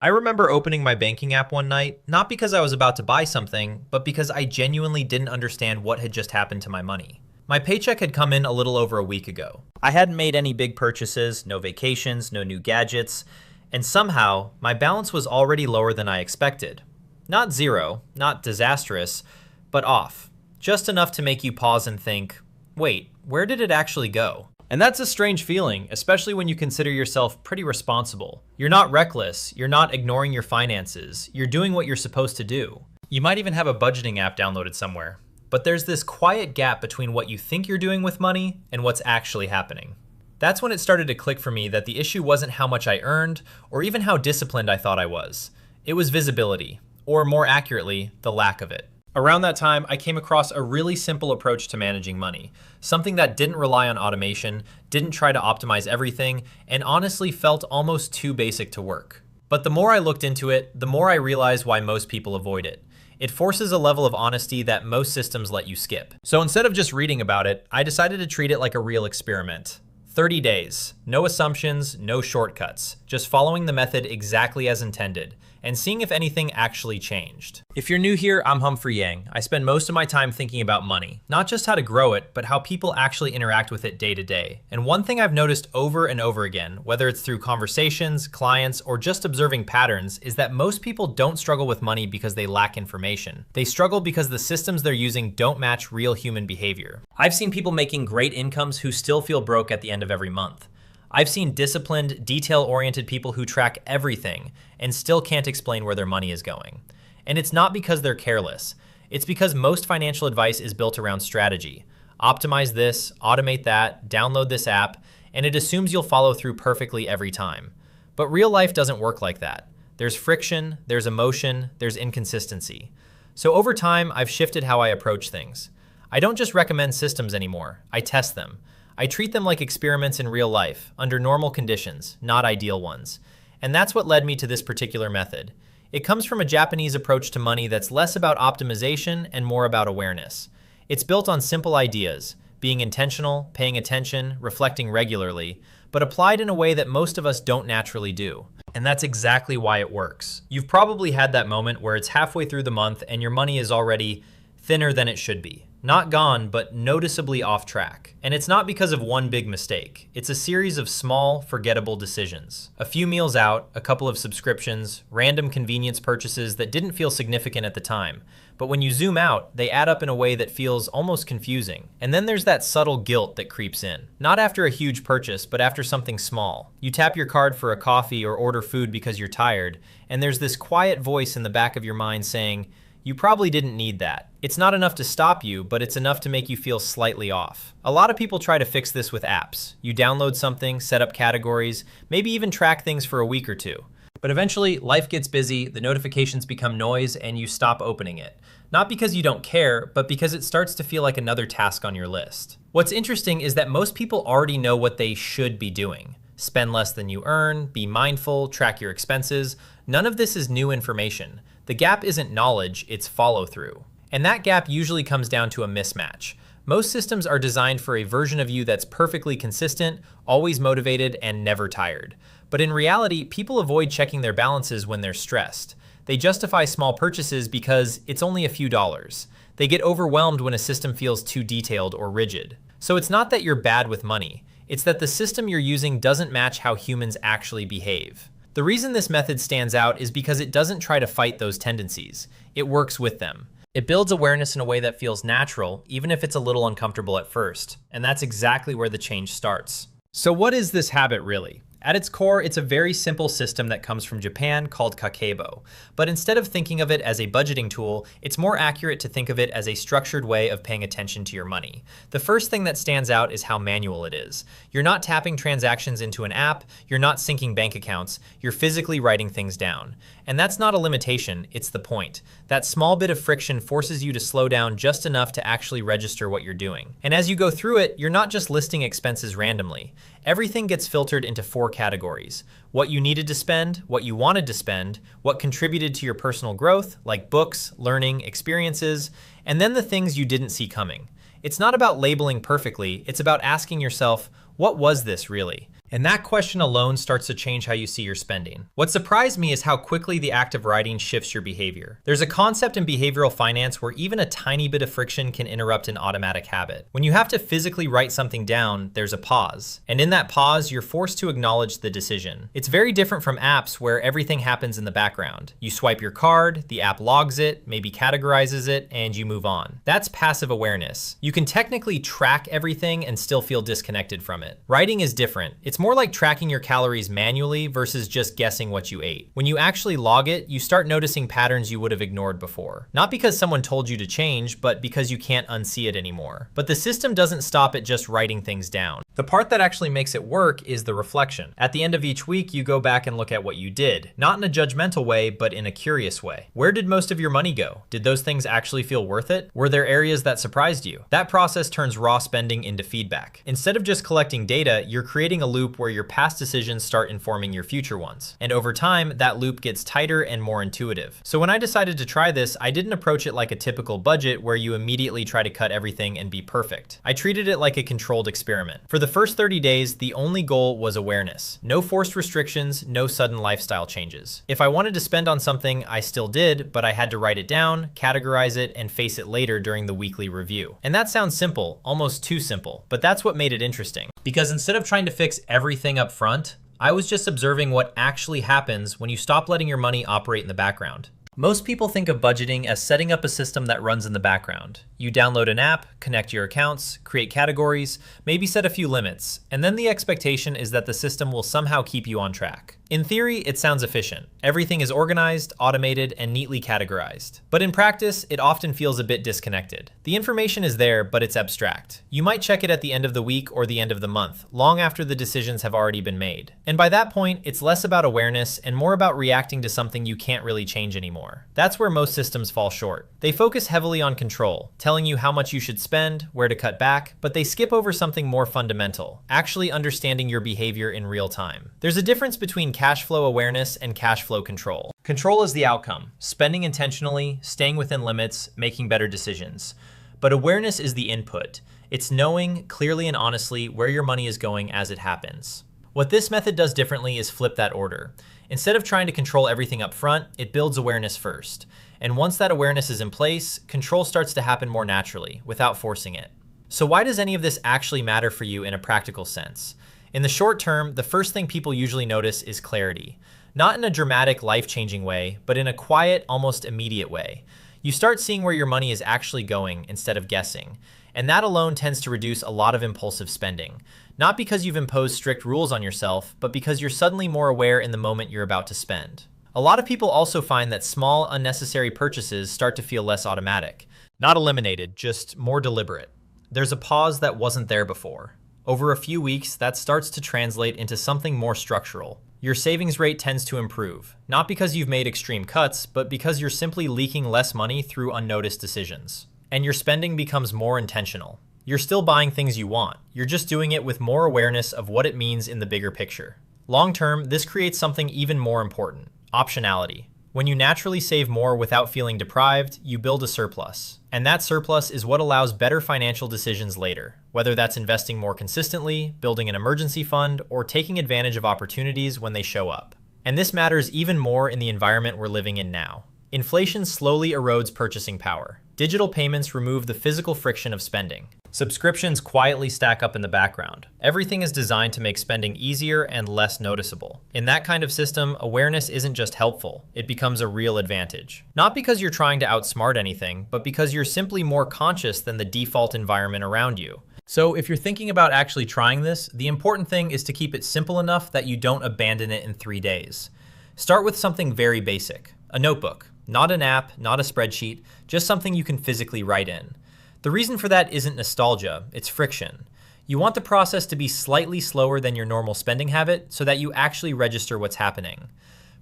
I remember opening my banking app one night, not because I was about to buy something, but because I genuinely didn't understand what had just happened to my money. My paycheck had come in a little over a week ago. I hadn't made any big purchases, no vacations, no new gadgets, and somehow my balance was already lower than I expected. Not zero, not disastrous, but off. Just enough to make you pause and think, wait, where did it actually go? And that's a strange feeling, especially when you consider yourself pretty responsible. You're not reckless, you're not ignoring your finances, you're doing what you're supposed to do. You might even have a budgeting app downloaded somewhere. But there's this quiet gap between what you think you're doing with money and what's actually happening. That's when it started to click for me that the issue wasn't how much I earned or even how disciplined I thought I was. It was visibility, or more accurately, the lack of it. Around that time, I came across a really simple approach to managing money, something that didn't rely on automation, didn't try to optimize everything, and honestly felt almost too basic to work. But the more I looked into it, the more I realized why most people avoid it. It forces a level of honesty that most systems let you skip. So instead of just reading about it, I decided to treat it like a real experiment. 30 days, no assumptions, no shortcuts, just following the method exactly as intended, and seeing if anything actually changed. If you're new here, I'm Humphrey. I spend most of my time thinking about money, not just how to grow it, but how people actually interact with it day to day. And one thing I've noticed over and over again, whether it's through conversations, clients, or just observing patterns, is that most people don't struggle with money because they lack information. They struggle because the systems they're using don't match real human behavior. I've seen people making great incomes who still feel broke at the end of every month. I've seen disciplined, detail-oriented people who track everything and still can't explain where their money is going. And it's not because they're careless. It's because most financial advice is built around strategy. Optimize this, automate that, download this app, and it assumes you'll follow through perfectly every time. But real life doesn't work like that. There's friction, there's emotion, there's inconsistency. So over time, I've shifted how I approach things. I don't just recommend systems anymore, I test them. I treat them like experiments in real life, under normal conditions, not ideal ones. And that's what led me to this particular method. It comes from a Japanese approach to money that's less about optimization and more about awareness. It's built on simple ideas, being intentional, paying attention, reflecting regularly, but applied in a way that most of us don't naturally do. And that's exactly why it works. You've probably had that moment where it's halfway through the month and your money is already thinner than it should be. Not gone, but noticeably off track. And it's not because of one big mistake. It's a series of small, forgettable decisions. A few meals out, a couple of subscriptions, random convenience purchases that didn't feel significant at the time. But when you zoom out, they add up in a way that feels almost confusing. And then there's that subtle guilt that creeps in. Not after a huge purchase, but after something small. You tap your card for a coffee or order food because you're tired, and there's this quiet voice in the back of your mind saying, you probably didn't need that. It's not enough to stop you, but it's enough to make you feel slightly off. A lot of people try to fix this with apps. You download something, set up categories, maybe even track things for a week or two. But eventually, life gets busy, the notifications become noise, and you stop opening it. Not because you don't care, but because it starts to feel like another task on your list. What's interesting is that most people already know what they should be doing. Spend less than you earn, be mindful, track your expenses. None of this is new information. The gap isn't knowledge, it's follow-through. And that gap usually comes down to a mismatch. Most systems are designed for a version of you that's perfectly consistent, always motivated, and never tired. But in reality, people avoid checking their balances when they're stressed. They justify small purchases because it's only a few dollars. They get overwhelmed when a system feels too detailed or rigid. So it's not that you're bad with money. It's that the system you're using doesn't match how humans actually behave. The reason this method stands out is because it doesn't try to fight those tendencies. It works with them. It builds awareness in a way that feels natural, even if it's a little uncomfortable at first. And that's exactly where the change starts. So what is this habit really? At its core, it's a very simple system that comes from Japan called Kakeibo. But instead of thinking of it as a budgeting tool, it's more accurate to think of it as a structured way of paying attention to your money. The first thing that stands out is how manual it is. You're not tapping transactions into an app, you're not syncing bank accounts, you're physically writing things down. And that's not a limitation, it's the point. That small bit of friction forces you to slow down just enough to actually register what you're doing. And as you go through it, you're not just listing expenses randomly. Everything gets filtered into 4 categories: what you needed to spend, what you wanted to spend, what contributed to your personal growth, like books, learning, experiences, and then the things you didn't see coming. It's not about labeling perfectly, it's about asking yourself, what was this really? And that question alone starts to change how you see your spending. What surprised me is how quickly the act of writing shifts your behavior. There's a concept in behavioral finance where even a tiny bit of friction can interrupt an automatic habit. When you have to physically write something down, there's a pause. And in that pause, you're forced to acknowledge the decision. It's very different from apps where everything happens in the background. You swipe your card, the app logs it, maybe categorizes it, and you move on. That's passive awareness. You can technically track everything and still feel disconnected from it. Writing is different. It's more like tracking your calories manually versus just guessing what you ate. When you actually log it, you start noticing patterns you would have ignored before. Not because someone told you to change, but because you can't unsee it anymore. But the system doesn't stop at just writing things down. The part that actually makes it work is the reflection. At the end of each week, you go back and look at what you did, not in a judgmental way, but in a curious way. Where did most of your money go? Did those things actually feel worth it? Were there areas that surprised you? That process turns raw spending into feedback. Instead of just collecting data, you're creating a loop where your past decisions start informing your future ones. And over time, that loop gets tighter and more intuitive. So when I decided to try this, I didn't approach it like a typical budget where you immediately try to cut everything and be perfect. I treated it like a controlled experiment. For the first 30 days, the only goal was awareness. No forced restrictions, no sudden lifestyle changes. If I wanted to spend on something, I still did, but I had to write it down, categorize it, and face it later during the weekly review. And that sounds simple, almost too simple, but that's what made it interesting. Because instead of trying to fix everything up front, I was just observing what actually happens when you stop letting your money operate in the background. Most people think of budgeting as setting up a system that runs in the background. You download an app, connect your accounts, create categories, maybe set a few limits, and then the expectation is that the system will somehow keep you on track. In theory, it sounds efficient. Everything is organized, automated, and neatly categorized. But in practice, it often feels a bit disconnected. The information is there, but it's abstract. You might check it at the end of the week or the end of the month, long after the decisions have already been made. And by that point, it's less about awareness and more about reacting to something you can't really change anymore. That's where most systems fall short. They focus heavily on control, telling you how much you should spend, where to cut back, but they skip over something more fundamental, actually understanding your behavior in real time. There's a difference between cash flow awareness and cash flow control. Control is the outcome, spending intentionally, staying within limits, making better decisions. But awareness is the input. It's knowing clearly and honestly where your money is going as it happens. What this method does differently is flip that order. Instead of trying to control everything up front, it builds awareness first. And once that awareness is in place, control starts to happen more naturally, without forcing it. So why does any of this actually matter for you in a practical sense? In the short term, the first thing people usually notice is clarity. Not in a dramatic, life-changing way, but in a quiet, almost immediate way. You start seeing where your money is actually going instead of guessing. And that alone tends to reduce a lot of impulsive spending. Not because you've imposed strict rules on yourself, but because you're suddenly more aware in the moment you're about to spend. A lot of people also find that small, unnecessary purchases start to feel less automatic. Not eliminated, just more deliberate. There's a pause that wasn't there before. Over a few weeks, that starts to translate into something more structural. Your savings rate tends to improve, not because you've made extreme cuts, but because you're simply leaking less money through unnoticed decisions. And your spending becomes more intentional. You're still buying things you want. You're just doing it with more awareness of what it means in the bigger picture. Long term, this creates something even more important: optionality. When you naturally save more without feeling deprived, you build a surplus. And that surplus is what allows better financial decisions later, whether that's investing more consistently, building an emergency fund, or taking advantage of opportunities when they show up. And this matters even more in the environment we're living in now. Inflation slowly erodes purchasing power. Digital payments remove the physical friction of spending. Subscriptions quietly stack up in the background. Everything is designed to make spending easier and less noticeable. In that kind of system, awareness isn't just helpful, it becomes a real advantage. Not because you're trying to outsmart anything, but because you're simply more conscious than the default environment around you. So if you're thinking about actually trying this, the important thing is to keep it simple enough that you don't abandon it in 3 days. Start with something very basic, a notebook. Not an app, not a spreadsheet, just something you can physically write in. The reason for that isn't nostalgia, it's friction. You want the process to be slightly slower than your normal spending habit so that you actually register what's happening.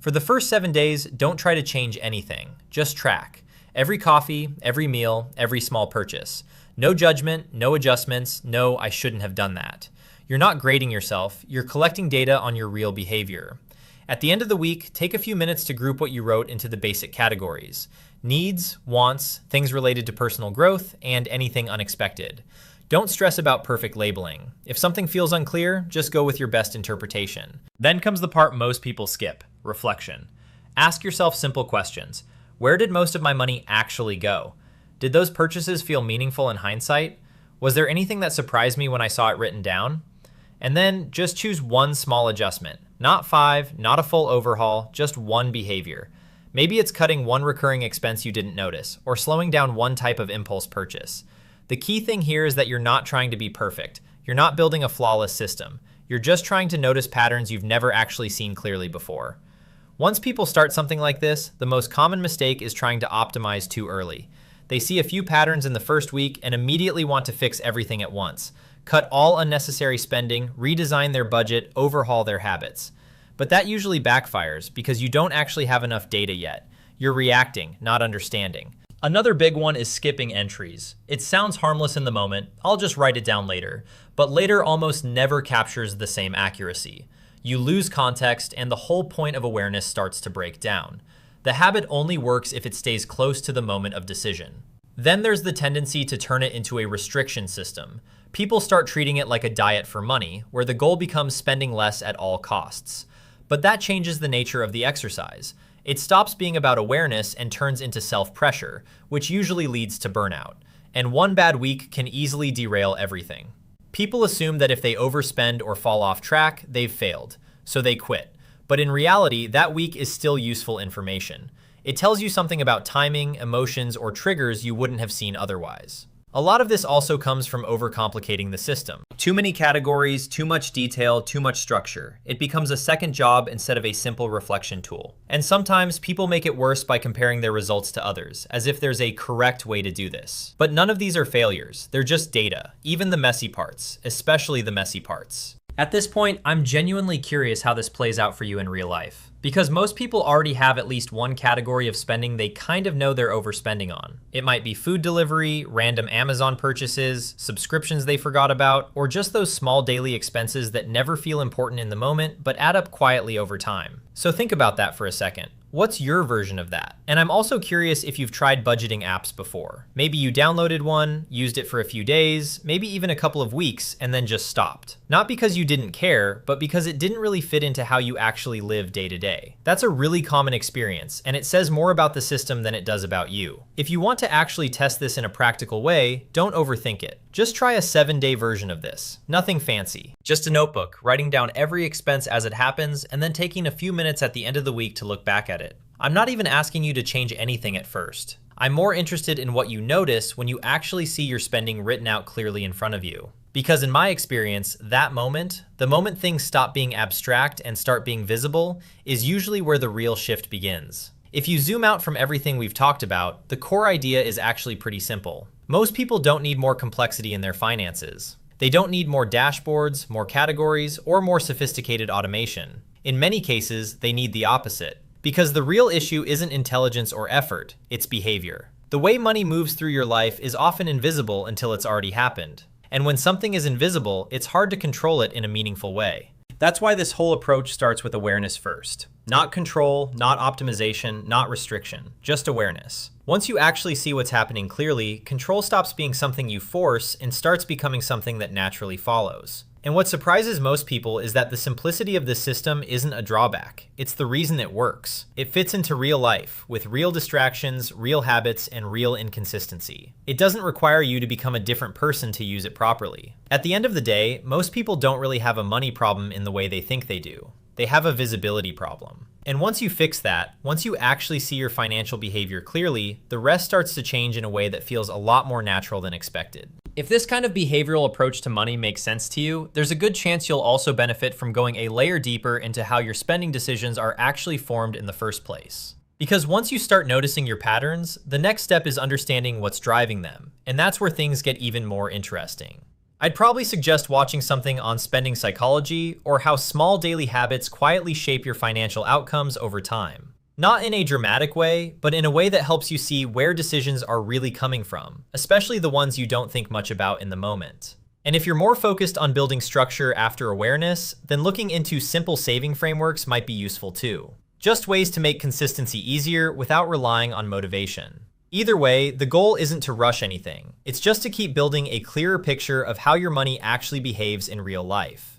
For the first 7 days, don't try to change anything, just track. Every coffee, every meal, every small purchase. No judgment, no adjustments, no I shouldn't have done that. You're not grading yourself, you're collecting data on your real behavior. At the end of the week, take a few minutes to group what you wrote into the basic categories: needs, wants, things related to personal growth, and anything unexpected. Don't stress about perfect labeling. If something feels unclear, just go with your best interpretation. Then comes the part most people skip, reflection. Ask yourself simple questions. Where did most of my money actually go? Did those purchases feel meaningful in hindsight? Was there anything that surprised me when I saw it written down? And then just choose one small adjustment. Not 5, not a full overhaul, just one behavior. Maybe it's cutting one recurring expense you didn't notice, or slowing down one type of impulse purchase. The key thing here is that you're not trying to be perfect. You're not building a flawless system. You're just trying to notice patterns you've never actually seen clearly before. Once people start something like this, the most common mistake is trying to optimize too early. They see a few patterns in the first week and immediately want to fix everything at once. Cut all unnecessary spending, redesign their budget, overhaul their habits. But that usually backfires because you don't actually have enough data yet. You're reacting, not understanding. Another big one is skipping entries. It sounds harmless in the moment, I'll just write it down later, but later almost never captures the same accuracy. You lose context and the whole point of awareness starts to break down. The habit only works if it stays close to the moment of decision. Then there's the tendency to turn it into a restriction system. People start treating it like a diet for money, where the goal becomes spending less at all costs. But that changes the nature of the exercise. It stops being about awareness and turns into self-pressure, which usually leads to burnout. And one bad week can easily derail everything. People assume that if they overspend or fall off track, they've failed, so they quit. But in reality, that week is still useful information. It tells you something about timing, emotions, or triggers you wouldn't have seen otherwise. A lot of this also comes from overcomplicating the system. Too many categories, too much detail, too much structure. It becomes a second job instead of a simple reflection tool. And sometimes people make it worse by comparing their results to others, as if there's a correct way to do this. But none of these are failures. They're just data, even the messy parts, especially the messy parts. At this point, I'm genuinely curious how this plays out for you in real life. Because most people already have at least one category of spending they kind of know they're overspending on. It might be food delivery, random Amazon purchases, subscriptions they forgot about, or just those small daily expenses that never feel important in the moment but add up quietly over time. So think about that for a second. What's your version of that? And I'm also curious if you've tried budgeting apps before. Maybe you downloaded one, used it for a few days, maybe even a couple of weeks, and then just stopped. Not because you didn't care, but because it didn't really fit into how you actually live day to day. That's a really common experience, and it says more about the system than it does about you. If you want to actually test this in a practical way, don't overthink it. Just try a 7-day version of this. Nothing fancy. Just a notebook, writing down every expense as it happens, and then taking a few minutes at the end of the week to look back at it. I'm not even asking you to change anything at first. I'm more interested in what you notice when you actually see your spending written out clearly in front of you. Because in my experience, that moment, the moment things stop being abstract and start being visible, is usually where the real shift begins. If you zoom out from everything we've talked about, the core idea is actually pretty simple. Most people don't need more complexity in their finances. They don't need more dashboards, more categories, or more sophisticated automation. In many cases, they need the opposite. Because the real issue isn't intelligence or effort, it's behavior. The way money moves through your life is often invisible until it's already happened. And when something is invisible, it's hard to control it in a meaningful way. That's why this whole approach starts with awareness first. Not control, not optimization, not restriction, just awareness. Once you actually see what's happening clearly, control stops being something you force and starts becoming something that naturally follows. And what surprises most people is that the simplicity of this system isn't a drawback. It's the reason it works. It fits into real life, with real distractions, real habits, and real inconsistency. It doesn't require you to become a different person to use it properly. At the end of the day, most people don't really have a money problem in the way they think they do. They have a visibility problem. And once you fix that, once you actually see your financial behavior clearly, the rest starts to change in a way that feels a lot more natural than expected. If this kind of behavioral approach to money makes sense to you, there's a good chance you'll also benefit from going a layer deeper into how your spending decisions are actually formed in the first place. Because once you start noticing your patterns, the next step is understanding what's driving them, and that's where things get even more interesting. I'd probably suggest watching something on spending psychology or how small daily habits quietly shape your financial outcomes over time. Not in a dramatic way, but in a way that helps you see where decisions are really coming from, especially the ones you don't think much about in the moment. And if you're more focused on building structure after awareness, then looking into simple saving frameworks might be useful too. Just ways to make consistency easier without relying on motivation. Either way, the goal isn't to rush anything. It's just to keep building a clearer picture of how your money actually behaves in real life.